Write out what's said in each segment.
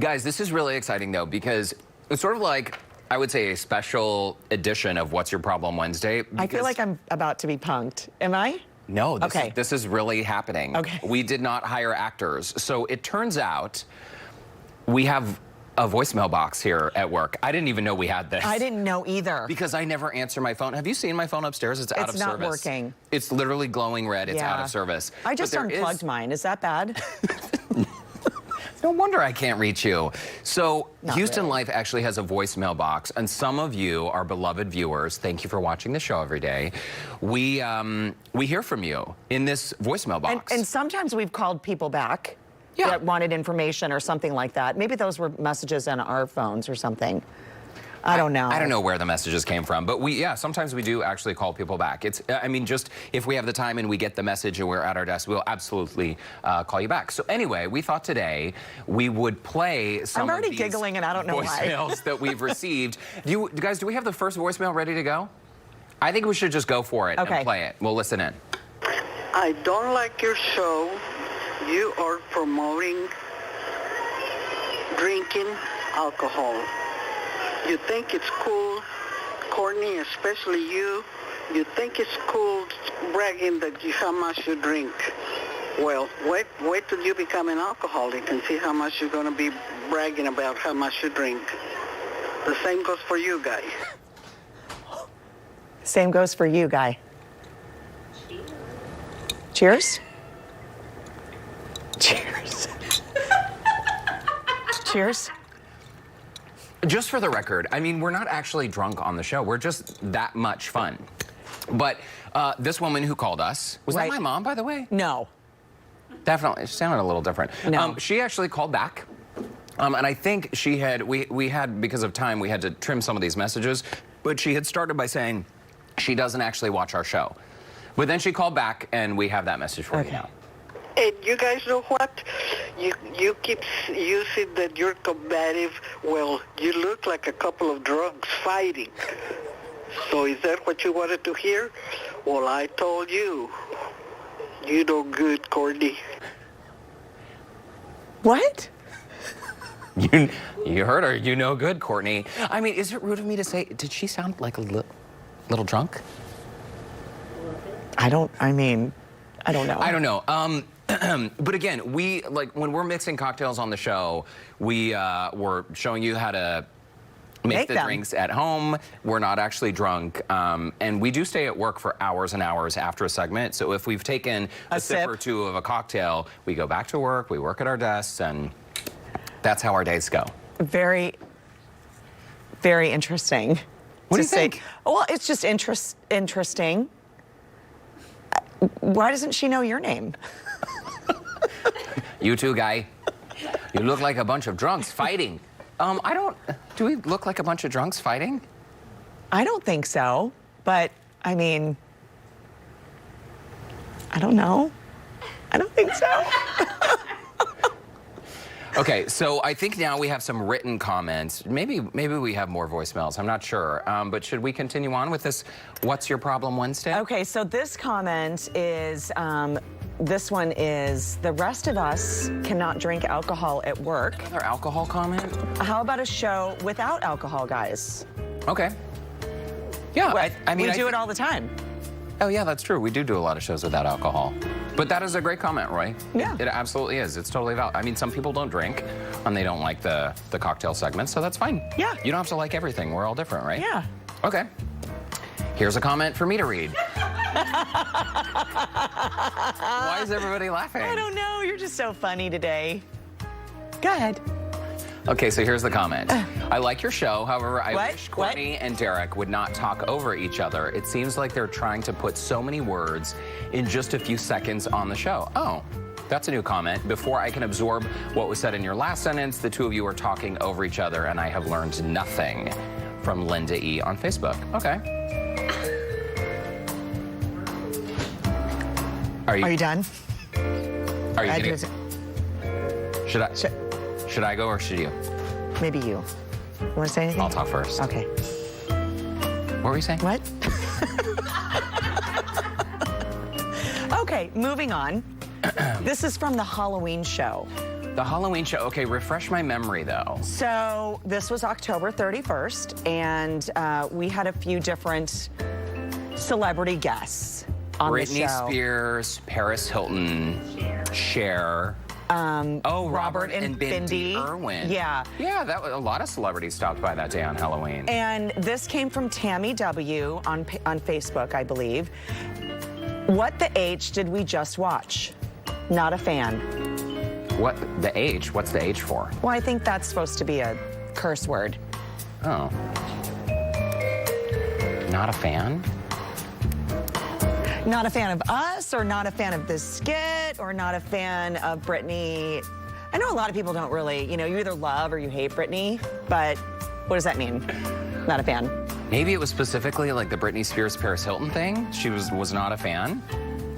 Guys, this is really exciting, though, because it's sort of like, I would say, a special edition of What's Your Problem Wednesday. I feel like I'm about to be punked. Am I? No, this is really happening. Okay. We did not hire actors. So it turns out we have a voicemail box here at work. I didn't even know we had this. I didn't know either. Because I never answer my phone. Have you seen my phone upstairs? It's out of service. It's not working. It's literally glowing red. It's out of service. I just unplugged mine. Is that bad? No wonder I can't reach you. So Not Houston really. Life actually has a voicemail box, and some of you, our beloved viewers, thank you for watching the show every day. We hear from you in this voicemail box. And sometimes we've called people back that wanted information or something like that. Maybe those were messages on our phones or something. I don't know. I don't know where the messages came from, but sometimes we do actually call people back. It's, I mean, just if we have the time and we get the message and we're at our desk, we'll absolutely call you back. So anyway, we thought today we would play some I'm already of these giggling and I don't know why. voicemails that we've received. Guys, do we have the first voicemail ready to go? I think we should just go for it and play it. We'll listen in. I don't like your show. You are promoting drinking alcohol. You think it's cool, Courtney, especially you. You think it's cool bragging that how much you drink. Well, wait till you become an alcoholic and see how much you're going to be bragging about how much you drink. The same goes for you, guy. Same goes for you, Guy. Cheers. Cheers. Cheers. Just for the record, I mean, we're not actually drunk on the show. We're just that much fun. But this woman who called us, was that my mom, by the way? No. Definitely. She sounded a little different. No. She actually called back. And I think she had, we had, because of time, we had to trim some of these messages. But she had started by saying she doesn't actually watch our show. But then she called back, and we have that message for you now. And you guys know what? You keep using that you're combative. Well, you look like a couple of drunks fighting. So is that what you wanted to hear? Well, I told you. You know good, Courtney. What? You heard her. You know good, Courtney. I mean, is it rude of me to say, did she sound like a little drunk? I don't know. I don't know. But again, when we're mixing cocktails on the show, we're showing you how to make the drinks at home. We're not actually drunk. And we do stay at work for hours and hours after a segment. So if we've taken a sip or two of a cocktail, we go back to work, we work at our desks, and that's how our days go. Very, very interesting. What do you think? Well, it's just interesting. Why doesn't she know your name? You too, Guy. You look like a bunch of drunks fighting. Do we look like a bunch of drunks fighting? I don't think so, but I mean, I don't know. I don't think so. Okay, so I think now we have some written comments. Maybe we have more voicemails. I'm not sure. But should we continue on with this What's Your Problem Wednesday? Okay, so this comment is, this one is, the rest of us cannot drink alcohol at work. Another alcohol comment? How about a show without alcohol, guys? Okay. Yeah, Well, I mean, we do it all the time. Oh, yeah, that's true. We do a lot of shows without alcohol. But that is a great comment, Roy. Yeah. It absolutely is. It's totally valid. I mean, some people don't drink, and they don't like the cocktail segments, so that's fine. Yeah. You don't have to like everything. We're all different, right? Yeah. Okay. Here's a comment for me to read. Why is everybody laughing? I don't know. You're just so funny today. Go ahead. Okay, so here's the comment. I like your show. However, I wish Courtney and Derek would not talk over each other. It seems like they're trying to put so many words in just a few seconds on the show. Oh, that's a new comment. Before I can absorb what was said in your last sentence, the two of you are talking over each other, and I have learned nothing. From Linda E. on Facebook. Okay. Are you done? Are you kidding? Should I go or should you? Maybe you. You want to say anything? I'll talk first. Okay. What were you saying? What? Okay, moving on. This is from the Halloween show. The Halloween show. Okay, refresh my memory, though. So this was October 31st, and we had a few different celebrity guests on the show. Britney Spears, Paris Hilton, Cher. Robert and Bindi Irwin. Yeah. Yeah, that was a lot of celebrities stopped by that day on Halloween. And this came from Tammy W. on Facebook, I believe. What the H did we just watch? Not a fan. What, the H? What's the H for? Well, I think that's supposed to be a curse word. Oh. Not a fan? Not a fan of us, or not a fan of this skit, or not a fan of Britney. I know a lot of people don't really, you either love or you hate Britney, but what does that mean? Not a fan. Maybe it was specifically like the Britney Spears, Paris Hilton thing. She was not a fan.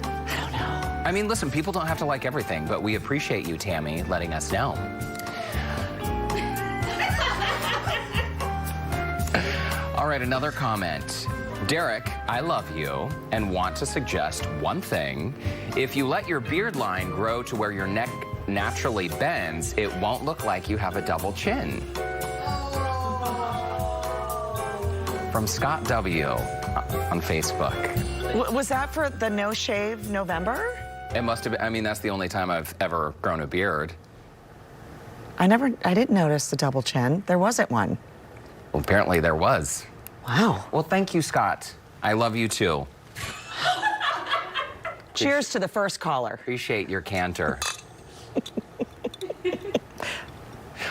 I don't know. I mean, listen, people don't have to like everything, but we appreciate you, Tammy, letting us know. All right, another comment. Derek, I love you and want to suggest one thing. If you let your beard line grow to where your neck naturally bends, it won't look like you have a double chin. From Scott W. on Facebook. Was that for the No Shave November? It must have been. I mean, that's the only time I've ever grown a beard. I didn't notice the double chin. There wasn't one. Well, apparently there was. Wow. Well, thank you, Scott. I love you too. Cheers to the first caller. Appreciate your canter.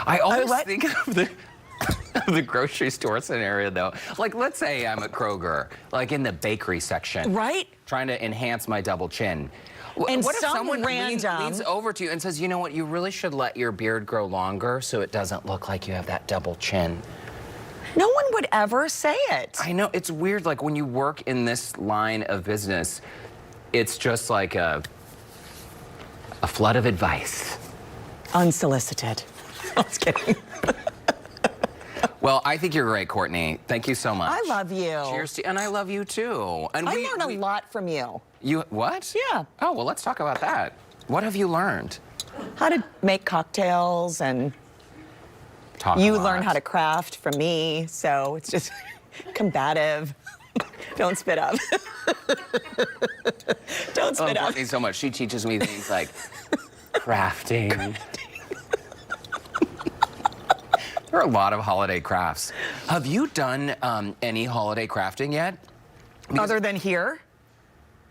I always think of the grocery store scenario, though. Like, let's say I'm at Kroger, like in the bakery section. Right. Trying to enhance my double chin. And what if someone random leans over to you and says, you know what, you really should let your beard grow longer so it doesn't look like you have that double chin? No one would ever say it. I know, it's weird, like when you work in this line of business, it's just like a flood of advice. Unsolicited. I was kidding. Well, I think you're great, Courtney. Thank you so much. I love you. Cheers to you, and I love you too. And I learned a lot from you. You, what? Yeah. Oh, well, let's talk about that. What have you learned? How to make cocktails, and you learn how to craft from me, so it's just combative. Don't spit up. Don't spit up. Courtney so much. She teaches me things like crafting. There are a lot of holiday crafts. Have you done any holiday crafting yet? Because other than here?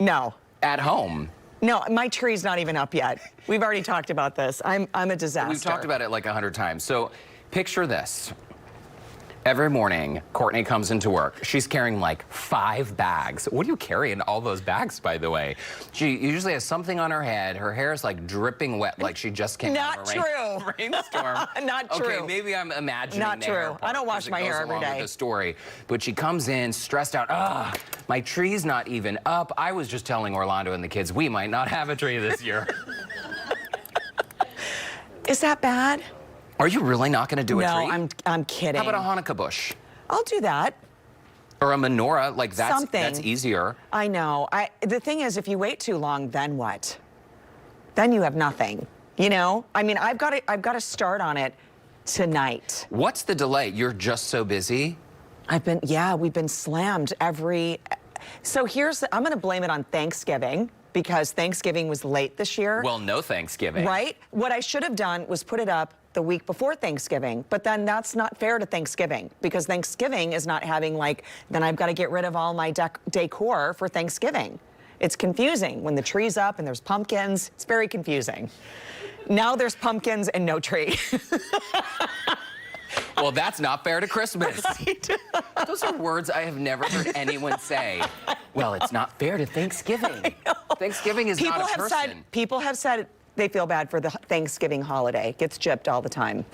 No. At home? No, my tree's not even up yet. We've already talked about this. I'm a disaster. We've talked about it like 100 times. So picture this. Every morning, Courtney comes into work. She's carrying like 5 bags. What do you carry in all those bags, by the way? She usually has something on her head. Her hair is like dripping wet, like she just came out of a rainstorm. Not true. Okay, maybe I'm imagining. Not true. I don't wash my hair every day. With the story, but she comes in stressed out. My tree's not even up. I was just telling Orlando and the kids we might not have a tree this year. Is that bad? Are you really not going to do a tree? No, I'm kidding. How about a Hanukkah bush? I'll do that. Or a menorah, like that's Something. easier. I know. The thing is, if you wait too long, then what? Then you have nothing. You know? I mean, I've got to start on it tonight. What's the delay? You're just so busy? We've been slammed so I'm going to blame it on Thanksgiving, because Thanksgiving was late this year. Well, no Thanksgiving. Right? What I should have done was put it up the week before Thanksgiving, but then that's not fair to Thanksgiving, because Thanksgiving is not having then I've got to get rid of all my decor for Thanksgiving. It's confusing when the tree's up and there's pumpkins. It's very confusing. Now there's pumpkins and no tree. Well, that's not fair to Christmas. Right? Those are words I have never heard anyone say. Well, it's not fair to Thanksgiving. Thanksgiving is not a person. People have said they feel bad for the Thanksgiving holiday. Gets gypped all the time.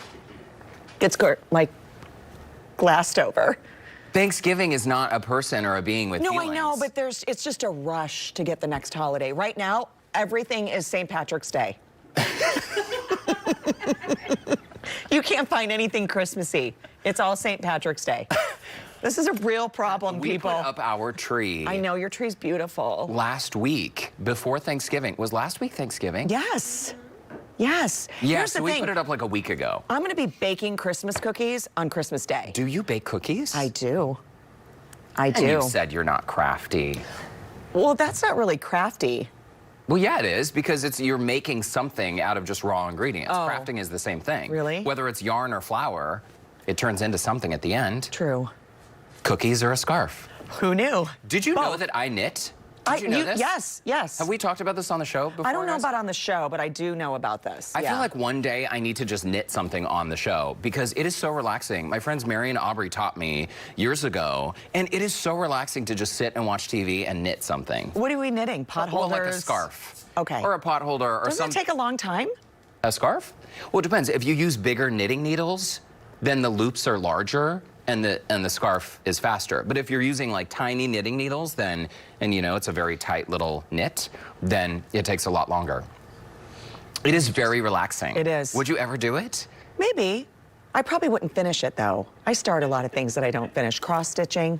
Gets glassed over. Thanksgiving is not a person or a being with feelings. No, I know, but it's just a rush to get the next holiday. Right now, everything is St. Patrick's Day. You can't find anything Christmassy. It's all St. Patrick's Day. This is a real problem, people. We put up our tree. I know, your tree's beautiful. Last week, before Thanksgiving. Was last week Thanksgiving? Yes. Yes. Yeah, Here's so the we thing. put it up like a week ago. I'm going to be baking Christmas cookies on Christmas Day. Do you bake cookies? I do. I And do. you said you're not crafty. Well, that's not really crafty. Well, yeah, it is, because you're making something out of just raw ingredients. Oh. Crafting is the same thing. Really? Whether it's yarn or flour, it turns into something at the end. True. Cookies or a scarf. Who knew? Did you know Both. that I knit? Did you know this? Yes, yes. Have we talked about this on the show before? I don't know guys? about on the show, but I do know about this. I yeah. feel like one day I need to just knit something on the show because it is so relaxing. My friends Mary and Aubrey taught me years ago, and it is so relaxing to just sit and watch TV and knit something. What are we knitting? Pot Well, holders? like a scarf. Okay. Or a pot holder or Doesn't it take a long time? A scarf? Well, it depends. If you use bigger knitting needles, then the loops are larger and the scarf is faster. But if you're using like tiny knitting needles, then, and you know, it's a very tight little knit, then it takes a lot longer. It is very relaxing. It is. Would you ever do it? Maybe. I probably wouldn't finish it though. I start a lot of things that I don't finish. Cross stitching.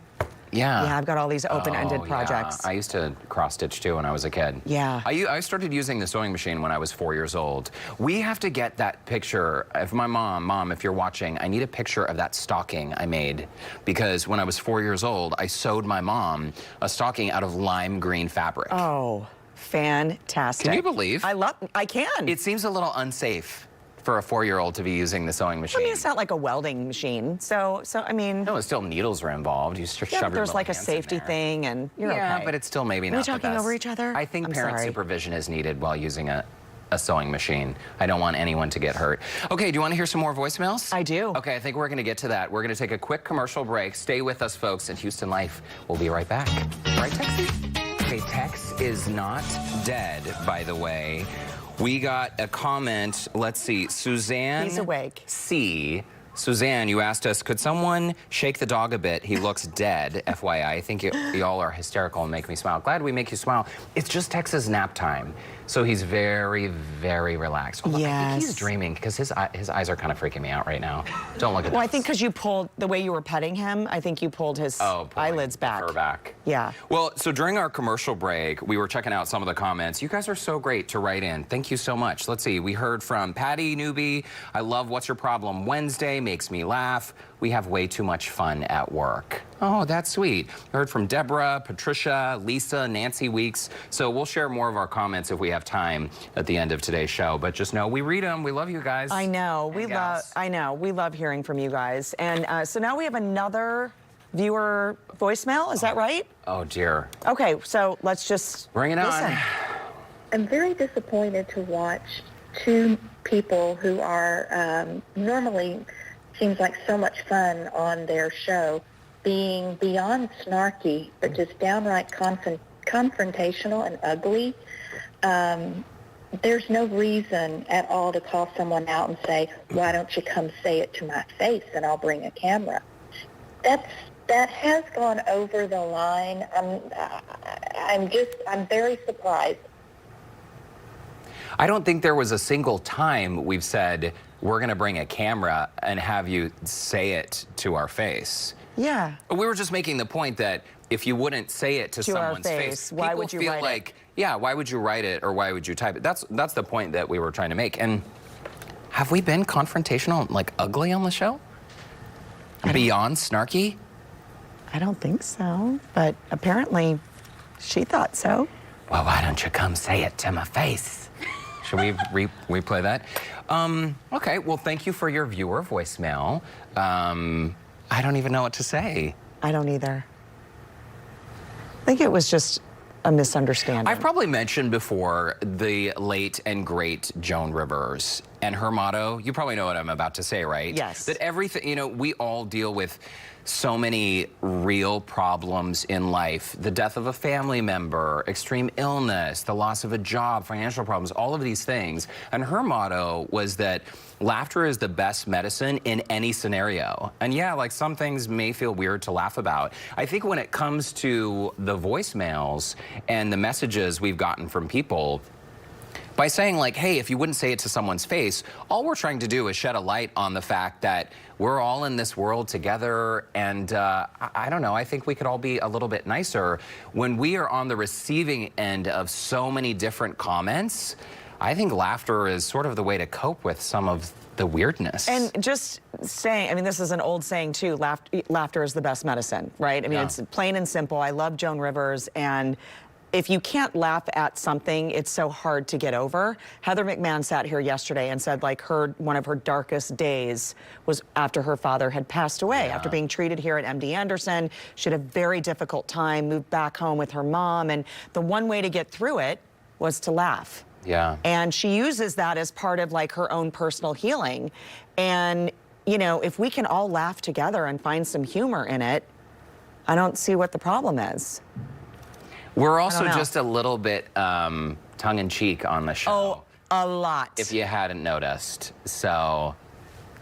Yeah. Yeah, I've got all these open-ended Oh, projects. Yeah. I used to cross stitch too when I was a kid. Yeah. I started using the sewing machine when I was 4 years old. We have to get that picture. If my mom, if you're watching, I need a picture of that stocking I made, because when I was 4 years old, I sewed my mom a stocking out of lime green fabric. Oh, fantastic. Can you believe? I can. It seems a little unsafe for a 4-year-old to be using the sewing machine. I mean, it's not like a welding machine. So I mean. No, it's still needles are involved. You just Yeah, shove but your there's little like a hands in safety there. thing, and you're Yeah, okay. but it's still maybe Are not we the talking best. over each other? I think I'm parent sorry. supervision is needed while using a sewing machine. I don't want anyone to get hurt. Okay, do you want to hear some more voicemails? I do. Okay, I think we're going to get to that. We're going to take a quick commercial break. Stay with us, folks, in Houston Life. We'll be right back. Right, Texie? Okay, Tex is not dead, by the way. We got a comment. Let's see. Suzanne He's awake. C. Suzanne, you asked us, could someone shake the dog a bit? He looks dead, FYI. I think y'all are hysterical and make me smile. Glad we make you smile. It's just Tex's nap time. So he's very, very relaxed. Oh, look, I think he's Yes. dreaming because his eyes are kind of freaking me out right now. Don't look at Well, I this. think because you pulled, the way you were petting him, I think you pulled his pulling eyelids the back. fur back. Yeah. Well, so during our commercial break, we were checking out some of the comments. You guys are so great to write in. Thank you so much. Let's see. We heard from Patty Newbie. I love What's Your Problem Wednesday. Makes me laugh. We have way too much fun at work. Oh, that's sweet. We heard from Deborah, Patricia, Lisa, Nancy Weeks. So we'll share more of our comments if we have time at the end of today's show. But just know we read them. We love you guys. I know. And We love. gals. I know. We love hearing from you guys. And so now we have another viewer voicemail. Is that right? Oh, dear. Okay. So let's just Bring it on. listen. I'm very disappointed to watch two people who are normally seems like so much fun on their show being beyond snarky, but just downright confrontational and ugly. There's no reason at all to call someone out and say, why don't you come say it to my face and I'll bring a camera. That has gone over the line. I'm very surprised. I don't think there was a single time we've said, we're going to bring a camera and have you say it to our face. Yeah. We were just making the point that if you wouldn't say it to To our someone's face, why people would you feel write it? like, yeah, why would you write it or why would you type it? That's the point that we were trying to make. And have we been confrontational, like ugly on the show? Beyond snarky? I don't think so, but apparently she thought so. Well, why don't you come say it to my face? Should we replay that? Okay, well, thank you for your viewer voicemail. I don't even know what to say. I don't either. I think it was just a misunderstanding. I've probably mentioned before the late and great Joan Rivers and her motto. You probably know what I'm about to say, right? Yes. That everything, you know, we all deal with so many real problems in life. The death of a family member, extreme illness, the loss of a job, financial problems, all of these things. And her motto was that laughter is the best medicine in any scenario. And yeah, like some things may feel weird to laugh about. I think when it comes to the voicemails and the messages we've gotten from people, by saying like, hey, if you wouldn't say it to someone's face, all we're trying to do is shed a light on the fact that we're all in this world together. And I don't know, I think we could all be a little bit nicer when we are on the receiving end of so many different comments. I think laughter is sort of the way to cope with some of the weirdness. And just saying, I mean, this is an old saying too, laughter is the best medicine, right? I mean, it's plain and simple. I love Joan Rivers, and if you can't laugh at something, it's so hard to get over. Heather McMahon sat here yesterday and said, like, one of her darkest days was after her father had passed away, after being treated here at MD Anderson. She had a very difficult time, moved back home with her mom, and the one way to get through it was to laugh. Yeah. And she uses that as part of like her own personal healing. And, you know, if we can all laugh together and find some humor in it, I don't see what the problem is. We're also just a little bit tongue-in-cheek on the show. Oh, a lot. If you hadn't noticed. So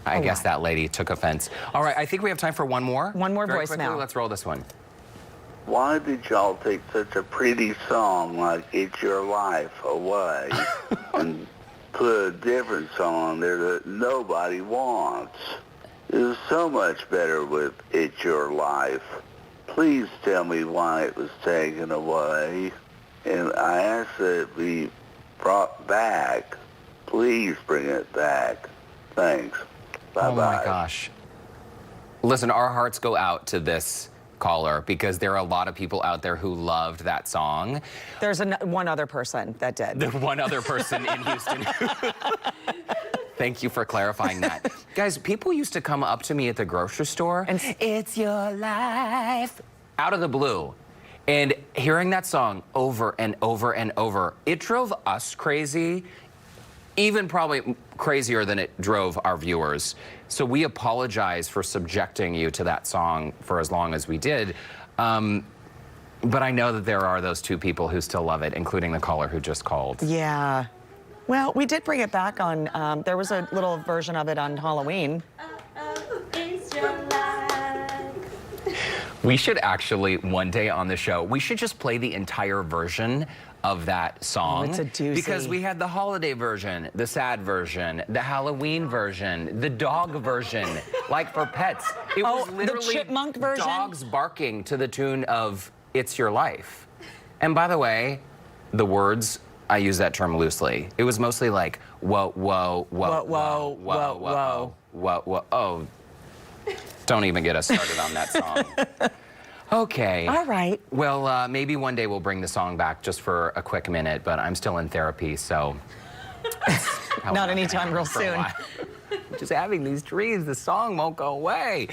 I guess that lady took offense. All right, I think we have time for one more. One more Very voicemail. quickly, let's roll this one. Why did y'all take such a pretty song like It's Your Life away and put a different song there that nobody wants? It was so much better with It's Your Life. Please tell me why it was taken away. And I ask that it be brought back. Please bring it back. Thanks. Bye-bye. Oh my gosh. Listen, our hearts go out to this caller because there are a lot of people out there who loved that song. There's one other person that did. The one other person in Houston. Thank you for clarifying that. Guys, people used to come up to me at the grocery store and it's your life out of the blue. And hearing that song over and over and over, it drove us crazy, even probably crazier than it drove our viewers. So we apologize for subjecting you to that song for as long as we did. But I know that there are those two people who still love it, including the caller who just called. Yeah. Well, we did bring it back on, there was a little version of it on Halloween. It's your life. We should actually, one day on the show, we should just play the entire version of that song. Oh, it's a doozy. Because we had the holiday version, the sad version, the Halloween version, the dog version, like for pets. It was literally the chipmunk version? dogs barking to the tune of It's Your Life. And by the way, the words, I use that term loosely. It was mostly like, whoa, whoa, whoa, whoa, whoa, whoa, whoa, whoa. Oh, don't even get us started on that song. Okay. All right. Well, maybe one day we'll bring the song back just for a quick minute, but I'm still in therapy, so. Not anytime real soon. Just having these dreams, the song won't go away.